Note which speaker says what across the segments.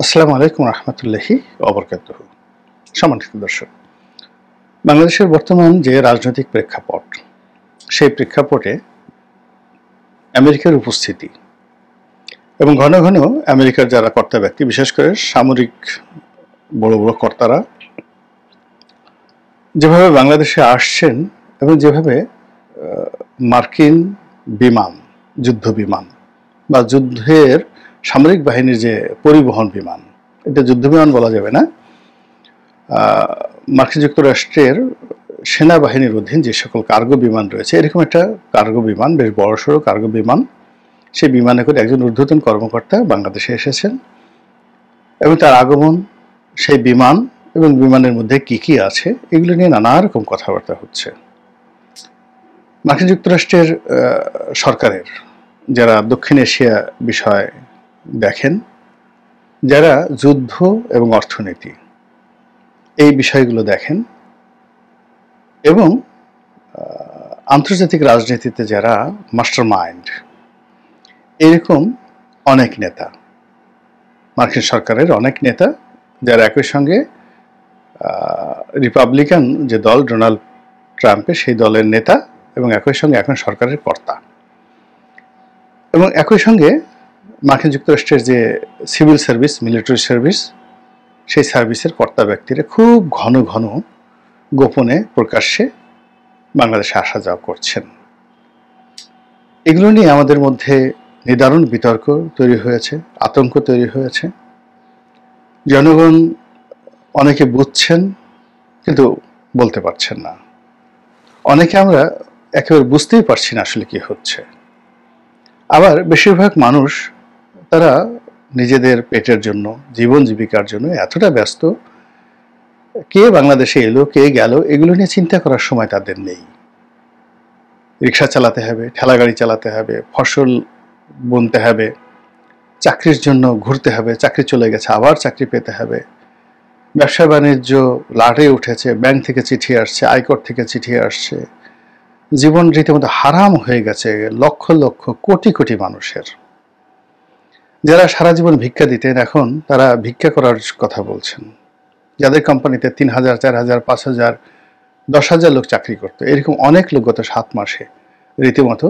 Speaker 1: আসসালামু আলাইকুম রহমতুল্লাহি ওবরকাতুহ। সম্মানিত দর্শক, বাংলাদেশের বর্তমান যে রাজনৈতিক প্রেক্ষাপট, সেই প্রেক্ষাপটে আমেরিকার উপস্থিতি এবং ঘন ঘন আমেরিকার যারা কর্তা ব্যক্তি, বিশেষ করে সামরিক বড় বড় কর্তারা যেভাবে বাংলাদেশে আসছেন এবং যেভাবে মার্কিন বিমান, যুদ্ধ বিমান বা যুদ্ধের সামরিক বাহিনীর যে পরিবহন বিমান, এটা যুদ্ধ বিমান বলা যাবে না, মার্কিন যুক্তরাষ্ট্রের সেনাবাহিনীর অধীন যে সকল কার্গো বিমান রয়েছে, এরকম একটা কার্গো বিমান, বেশ বড়সড় কার্গো বিমান, সেই বিমানে করে একজন ঊর্ধ্বতন কর্মকর্তা বাংলাদেশে এসেছেন এবং তার আগমন, সেই বিমান এবং বিমানের মধ্যে কি কি আছে এগুলো নিয়ে নানা রকম কথাবার্তা হচ্ছে। মার্কিন যুক্তরাষ্ট্রের সরকারের যারা দক্ষিণ এশিয়া বিষয় দেখেন, যারা যুদ্ধ এবং অর্থনীতি এই বিষয়গুলো দেখেন এবং আন্তর্জাতিক রাজনীতিতে যারা মাস্টার মাইন্ড, এরকম অনেক নেতা, মার্কিন সরকারের অনেক নেতা যারা একই সঙ্গে রিপাবলিকান যে দল ডোনাল্ড ট্রাম্পের, সেই দলের নেতা এবং একই সঙ্গে এখন সরকারের কর্তা, এবং একই সঙ্গে মার্কিন যুক্তরাষ্ট্রের যে সিভিল সার্ভিস, মিলিটারি সার্ভিস, সেই সার্ভিসের কর্তা ব্যক্তিরা খুব ঘন ঘন গোপনে প্রকাশ্যে বাংলাদেশে আসা যাওয়া করছেন। এগুলো নিয়ে আমাদের মধ্যে নিদারুণ বিতর্ক তৈরি হয়েছে, আতঙ্ক তৈরি হয়েছে। জনগণ অনেকে বুঝছেন কিন্তু বলতে পারছেন না, অনেকে আমরা একেবারে বুঝতেই পারছি না আসলে কি হচ্ছে। আবার বেশিরভাগ মানুষ তারা নিজেদের পেটের জন্য, জীবন জীবিকার জন্য এতটা ব্যস্ত, কে বাংলাদেশে এলো কে গেল এগুলো নিয়ে চিন্তা করার সময় তাদের নেই। রিক্সা চালাতে হবে, ঠেলা গাড়ি চালাতে হবে, ফসল বুনতে হবে, চাকরির জন্য ঘুরতে হবে, চাকরি চলে গেছে আবার চাকরি পেতে হবে, ব্যবসা বাণিজ্য লাটে উঠেছে, ব্যাংক থেকে চিঠি আসছে, আয়কর থেকে চিঠি আসছে, জীবন রীতিমতো হারাম হয়ে গেছে লক্ষ লক্ষ কোটি কোটি মানুষের। যারা সারা জীবন ভিক্ষা দিতেন এখন তারা ভিক্ষা করার কথা বলছেন। যাদের কোম্পানিতে ৩,০০০, ৪,০০০, ৫,০০০, ১০,০০০ লোক চাকরি করতো, এরকম অনেক লোক গত ৭ মাসে রীতিমতো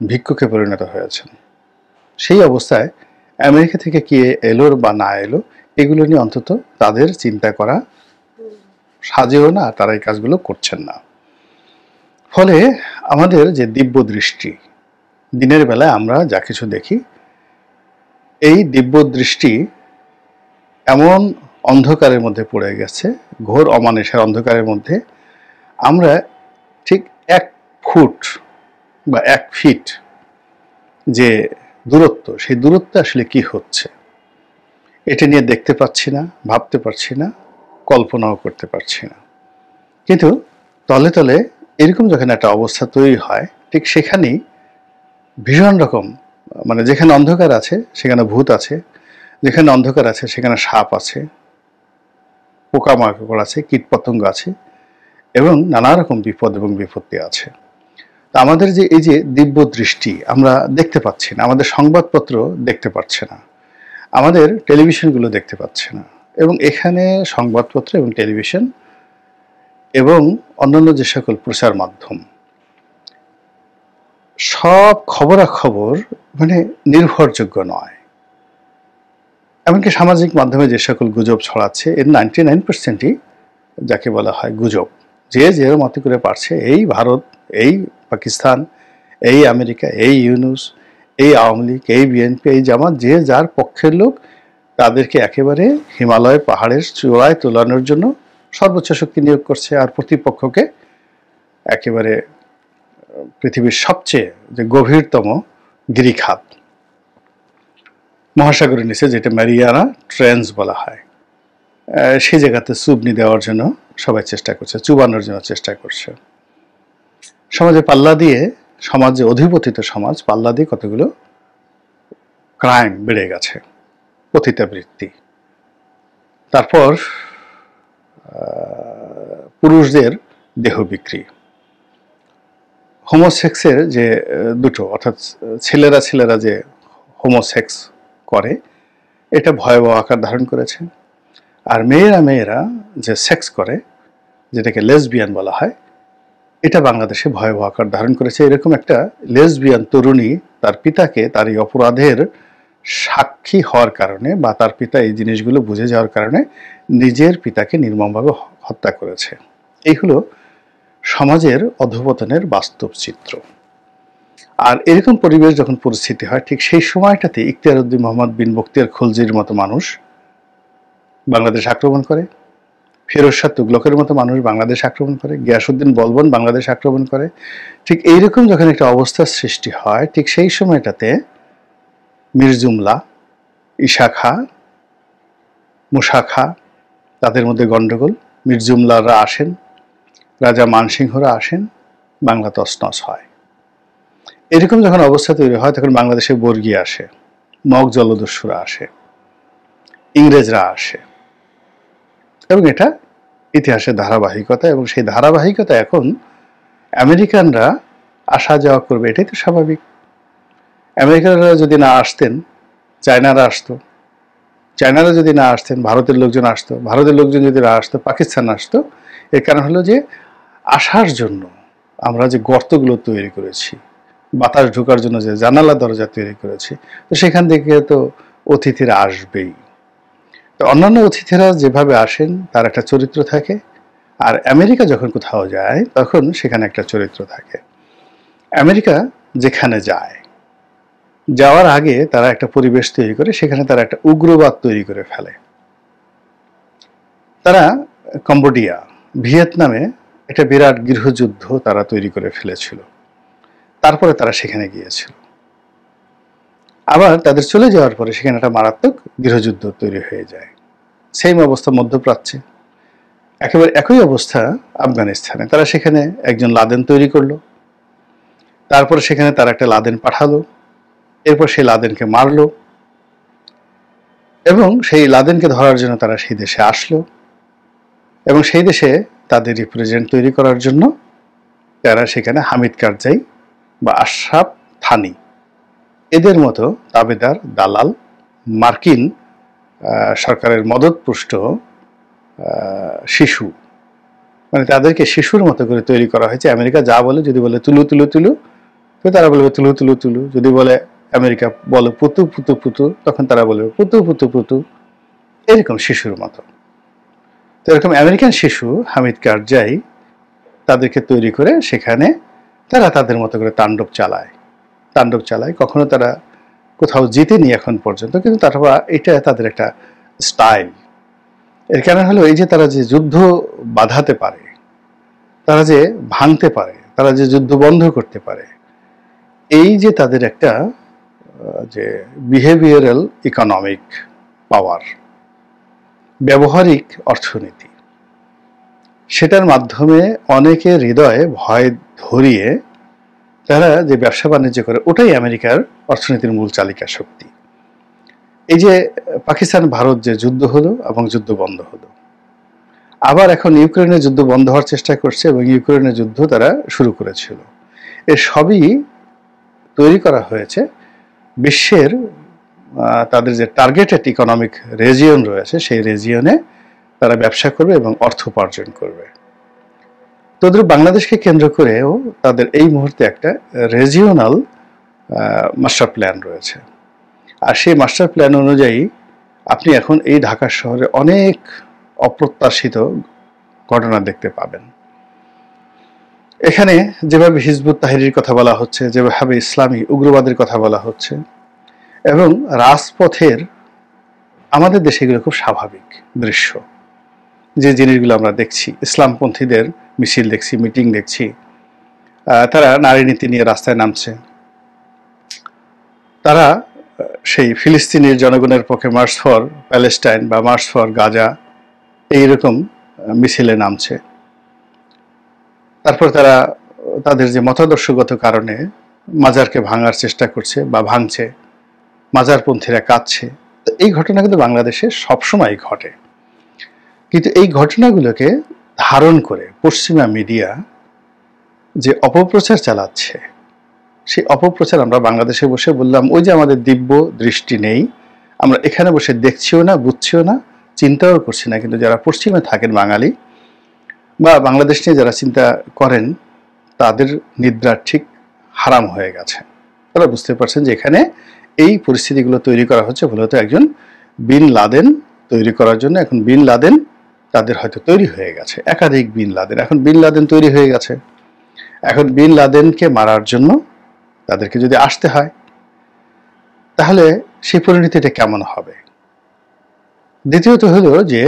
Speaker 1: ভিক্ষুকে পরিণত হয়েছেন। সেই অবস্থায় আমেরিকা থেকে কি এলো বা না এলো এগুলো নিয়ে অন্তত তাদের চিন্তা করা সাজেও না, তারা এই কাজগুলো করছেন না। ফলে আমাদের যে দিব্য দৃষ্টি, দিনের বেলায় আমরা যা কিছু দেখি, এই দিব্য দৃষ্টি এমন অন্ধকারের মধ্যে পড়ে গেছে, ঘোর অমানুষের অন্ধকারের মধ্যে। আমরা ঠিক ১ ফুট বা ১ ফিট যে দূরত্ব, সেই দূরত্বে আসলে কি হচ্ছে এটা নিয়ে দেখতে পাচ্ছি না, ভাবতে পারছি না, কল্পনাও করতে পারছি না। কিন্তু তলে তলে এরকম যখন একটা অবস্থা তৈরি হয়, ঠিক সেখানেই ভীষণ রকম, মানে যেখানে অন্ধকার আছে সেখানে ভূত আছে, যেখানে অন্ধকার আছে সেখানে সাপ আছে, পোকামাকড় আছে, কীটপতঙ্গ আছে এবং নানা রকম বিপদ এবং বিপত্তি আছে। তা আমাদের যে এই যে দিব্য দৃষ্টি আমরা দেখতে পাচ্ছি না, আমাদের সংবাদপত্র দেখতে পাচ্ছে না, আমাদের টেলিভিশনগুলো দেখতে পাচ্ছে না, এবং এখানে সংবাদপত্র এবং টেলিভিশন এবং অন্যান্য যে সকল প্রচার মাধ্যম, সব খবরাখবর মানে নির্ভরযোগ্য নয়। এমনকি সামাজিক মাধ্যমে যে সকল গুজব ছড়াচ্ছে, এর 99%ই যাকে বলা হয় গুজব। যে যের মতো করে পারছে, এই ভারত, এই পাকিস্তান, এই আমেরিকা, এই ইউনুস, এই আওয়ামী লীগ, এই বিএনপি, এই জামাত, যে যার পক্ষের লোক তাদেরকে একেবারে হিমালয়ের পাহাড়ের চূড়ায় তোলানোর জন্য সর্বোচ্চ শক্তি নিয়োগ করছে, আর প্রতিপক্ষকে একেবারে পৃথিবীর সবচেয়ে যে গভীরতম গিরিখাত, মহাসাগরের নিচে যেটা ম্যারিয়ানা ট্রেঞ্চ বলা হয়, সেই জায়গাতে চুবনি দেওয়ার জন্য সবাই চেষ্টা করছে, চুবানোর জন্য চেষ্টা করছে। সমাজে পাল্লা দিয়ে, সমাজে অধিপতিত সমাজ পাল্লা দিয়ে কতগুলো ক্রাইম বেড়ে গেছে, পতিতাবৃত্তি, তারপর পুরুষদের দেহ বিক্রি, হোমোসেক্সের যে দুটো, অর্থাৎ ছেলেরা যে হোমোসেক্স করে এটা ভয়াবহ আকার ধারণ করেছে। আর মেয়েরা যে সেক্স করে, যেটাকে লেসবিয়ান বলা হয়, এটা বাংলাদেশে ভয়াবহ আকার ধারণ করেছে। এরকম একটা লেসবিয়ান তরুণী তার পিতাকে তার এই অপরাধের সাক্ষী হওয়ার কারণে বা তার পিতা এই জিনিসগুলো বুঝে যাওয়ার কারণে নিজের পিতাকে নির্মমভাবে হত্যা করেছে। এই হলো সমাজের অধঃপতনের বাস্তব চিত্র। আর এরকম পরিবেশ যখন পরিস্থিতি হয়, ঠিক সেই সময়টাতে ইখতিয়ার উদ্দিন মোহাম্মদ বিন বখতিয়ার খলজির মতো মানুষ বাংলাদেশ আক্রমণ করে, ফিরোজ শাহ তুগলকের মতো মানুষ বাংলাদেশ আক্রমণ করে, গিয়াসউদ্দিন বলবন বাংলাদেশ আক্রমণ করে। ঠিক এইরকম যখন একটা অবস্থার সৃষ্টি হয়, ঠিক সেই সময়টাতে মীর জুমলা, ঈশা খাঁ, মুসা খাঁ, তাদের মধ্যে গণ্ডগোল। মীর জুমলারা আসেন, রাজা মানসিংহরা আসেন, বাংলা তছনছ হয়। এরকম যখন অবস্থা তৈরি হয়, তখন বাংলাদেশে বর্গী আসে, মগ জলদস্যুরা আসে, ইংরেজরা আসে, এবং এটা ইতিহাসের ধারাবাহিকতা। এবং সেই ধারাবাহিকতা এখন আমেরিকানরা আসা যাওয়া করবে, এটাই তো স্বাভাবিক। আমেরিকানরা যদি না আসতেন, চায়নারা আসতো, চায়নারা যদি না আসতেন, ভারতের লোকজন আসতো, ভারতের লোকজন যদি না আসতো, পাকিস্তান আসতো। এর কারণ হলো যে আসার জন্য আমরা যে গর্তগুলো তৈরি করেছি, বাতাস ঢোকার জন্য যে জানালা দরজা তৈরি করেছি, তো সেখান থেকে তো অতিথিরা আসবেই। তো অন্যান্য অতিথিরা যেভাবে আসেন তার একটা চরিত্র থাকে, আর আমেরিকা যখন কোথাও যায় তখন সেখানে একটা চরিত্র থাকে। আমেরিকা যেখানে যায়, যাওয়ার আগে তারা একটা পরিবেশ তৈরি করে, সেখানে তারা একটা উগ্রবাদ তৈরি করে ফেলে। তারা কম্বোডিয়া, ভিয়েতনামে একটা বিরাট গৃহযুদ্ধ তারা তৈরি করে ফেলেছিল, তারপরে তারা সেখানে গিয়েছিল। আবার তাদের চলে যাওয়ার পরে সেখানে একটা মারাত্মক গৃহযুদ্ধ তৈরি হয়ে যায়। সেম অবস্থা মধ্যপ্রাচ্যে, একেবারে একই অবস্থা আফগানিস্তানে। তারা সেখানে একজন লাদেন তৈরি করলো, তারপরে সেখানে তারা একটা লাদেন পাঠালো, এরপর সেই লাদেনকে মারলো, এবং সেই লাদেনকে ধরার জন্য তারা সেই দেশে আসলো, এবং সেই দেশে তাদের রিপ্রেজেন্ট তৈরি করার জন্য তারা সেখানে হামিদ কারজাই বা আশরাফ থানি এদের মতো দাবেদার, দালাল, মার্কিন সরকারের মদতপুষ্ট শিশু, মানে তাদেরকে শিশুর মতো করে তৈরি করা হয়েছে। আমেরিকা যা বলে, যদি বলে তুলু তুলু তুলু, তো তারা বলবে তুলু তুলু তুলু। যদি বলে আমেরিকা বলে পুতু পুতু পুতু, তখন তারা বলবে পুতু পুতু পুতু, এরকম শিশুর মতো। তো এরকম আমেরিকান শিশু হামিদ কারজাই তাদেরকে তৈরি করে সেখানে তারা তাদের মতো করে তাণ্ডব চালায়। কখনো তারা কোথাও জিতেনি এখন পর্যন্ত, কিন্তু তারা এটা তাদের একটা স্টাইল। এর কারণ হলো এই যে তারা যে যুদ্ধ বাধাতে পারে, তারা যে ভাঙতে পারে, তারা যে যুদ্ধ বন্ধ করতে পারে, এই যে তাদের একটা যে বিহেভিয়ারাল ইকোনমিক পাওয়ার, ব্যবহারিক অর্থনীতি, সেটার মাধ্যমে অনেকের হৃদয়ে ভয় ধরিয়ে তারা যে ব্যবসা বাণিজ্য করে, ওটাই আমেরিকার অর্থনীতির মূল চালিকা শক্তি। এই যে পাকিস্তান ভারত যে যুদ্ধ হলো এবং যুদ্ধ বন্ধ হলো, আবার এখন ইউক্রেনের যুদ্ধ বন্ধ হওয়ার চেষ্টা করছে, এবং ইউক্রেনের যুদ্ধ তারা শুরু করেছিল, এর সবই তৈরি করা হয়েছে বিশ্বের তাদের যে টার্গেটেড ইকোনমিক রেজিয়ন রয়েছে, সেই রেজিয়নে তারা ব্যবসা করবে এবং অর্থ উপার্জন করবে। তোদের বাংলাদেশকে কেন্দ্র করেও তাদের এই মুহূর্তে একটা রেজিওনাল মাস্টার প্ল্যান রয়েছে। আর সেই মাস্টার প্ল্যান অনুযায়ী আপনি এখন এই ঢাকা শহরে অনেক অপ্রত্যাশিত ঘটনা দেখতে পাবেন। এখানে যেভাবে হিজবুত তাহরির কথা বলা হচ্ছে, যেভাবে ইসলামী উগ্রবাদের কথা বলা হচ্ছে, এবং রাজপথের আমাদের দেশে এগুলো খুব স্বাভাবিক দৃশ্য। যে জিনিসগুলো আমরা দেখছি, ইসলামপন্থীদের মিছিল দেখছি, মিটিং দেখছি, তারা নারী নীতি নিয়ে রাস্তায় নামছে, তারা সেই ফিলিস্তিনের জনগণের পক্ষে মার্চ ফর প্যালেস্টাইন বা মার্চ ফর গাজা এইরকম মিছিলে নামছে। তারপর তারা তাদের যে মতাদর্শগত কারণে মাজারকে ভাঙার চেষ্টা করছে বা ভাঙছে, মাজারপন্থীরা কাঁদছে। এই ঘটনা কিন্তু বাংলাদেশে সবসময় ঘটে, কিন্তু এই ঘটনাগুলোকে ধারণ করে পশ্চিমা মিডিয়া যে অপপ্রচার চালাচ্ছে, সেই অপপ্রচার আমরা বাংলাদেশে বসে বললাম ওই যে আমাদের দিব্য দৃষ্টি নেই, আমরা এখানে বসে দেখছিও না, বুঝছিও না, চিন্তাও করছি না, কিন্তু যারা পশ্চিমে থাকেন বাঙালি বা বাংলাদেশ নিয়ে যারা চিন্তা করেন তাদের নিদ্রা ঠিক হারাম হয়ে গেছে। তারা বুঝতে পারছেন যে এখানে এই পরিস্থিতিগুলো তৈরি করা হচ্ছে মূলত একজন বিন লাদেন তৈরি করার জন্য। এখন বিন লাদেন তাদের হয়তো তৈরি হয়ে গেছে, একাধিক বিন লাদেন, এখন বিন লাদেন তৈরি হয়ে গেছে। এখন বিন লাদেনকে মারার জন্য তাদেরকে যদি আসতে হয় তাহলে সেই পরিণতিটা কেমন হবে? দ্বিতীয়ত হলো যে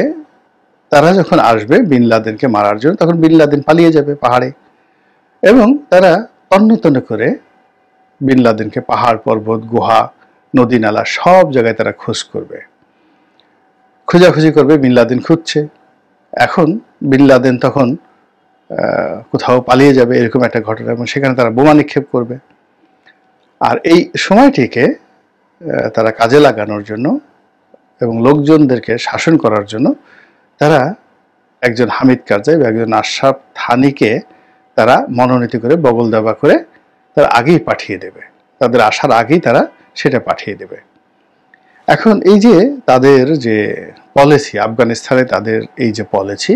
Speaker 1: তারা যখন আসবে বিন লাদেনকে মারার জন্য, তখন বিন লাদেন পালিয়ে যাবে পাহাড়ে, এবং তারা তন্ন তন্ন করে বিন লাদেনকে পাহাড়, পর্বত, গুহা, নদী, নালা সব জায়গায় তারা খোঁজ করবে, খোঁজাখুঁজি করবে। বিন লাদেন খুঁজছে। এখন বিন লাদেন তখন কোথাও পালিয়ে যাবে এরকম একটা ঘটনা, এবং সেখানে তারা বোমা নিক্ষেপ করবে। আর এই সময়টিকে তারা কাজে লাগানোর জন্য এবং লোকজনদেরকে শাসন করার জন্য তারা একজন হামিদ কারজাই বা একজন আশরাফ থানিকে তারা মনোনীত করে বগল দাবা করে তারা আগেই পাঠিয়ে দেবে, তাদের আসার আগেই তারা সেটা পাঠিয়ে দেবে। এখন এই যে তাদের যে পলিসি, আফগানিস্তানে তাদের এই যে পলিসি,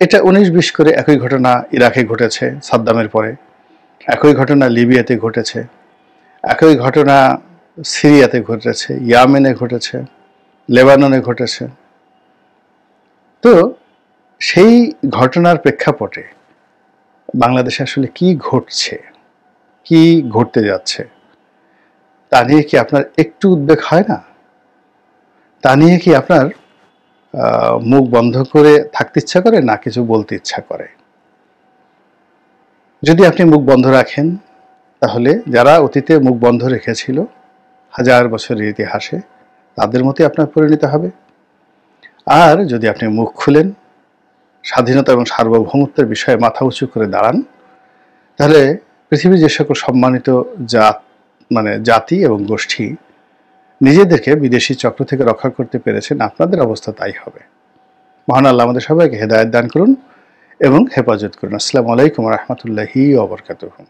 Speaker 1: এটা 19-20 করে একই ঘটনা ইরাকে ঘটেছে সাদ্দামের পরে, একই ঘটনা লিবিয়াতে ঘটেছে, একই ঘটনা সিরিয়াতে ঘটেছে, ইয়ামেনে ঘটেছে, লেবাননে ঘটেছে। তো সেই ঘটনার প্রেক্ষাপটে বাংলাদেশে আসলে কি ঘটছে, কি ঘটতে যাচ্ছে, তা নিয়ে কি আপনার একটু উদ্বেগ হয় না? তা নিয়ে কি আপনার মুখ বন্ধ করে থাকতে ইচ্ছা করে, না কিছু বলতে ইচ্ছা করে? যদি আপনি মুখ বন্ধ রাখেন তাহলে যারা অতীতে মুখ বন্ধ রেখেছিল হাজার বছরের ইতিহাসে, তাদের মতোই আপনার পরিণত হবে। আর যদি আপনি মুখ খুলেন, স্বাধীনতা এবং সার্বভৌমত্বের বিষয়ে মাথা উঁচু করে দাঁড়ান, তাহলে পৃথিবীর যে সকল সম্মানিত জাতি এবং গোষ্ঠী নিজেদেরকে বিদেশি চক্র থেকে রক্ষা করতে পেরেছেন, আপনাদের অবস্থা তাই হবে। মহান আল্লাহ আমাদের সবাইকে হেদায়েত দান করুন এবং হেফাজত করুন। আসসালামু আলাইকুম ওয়া রাহমাতুল্লাহি ওয়া বারাকাতুহু।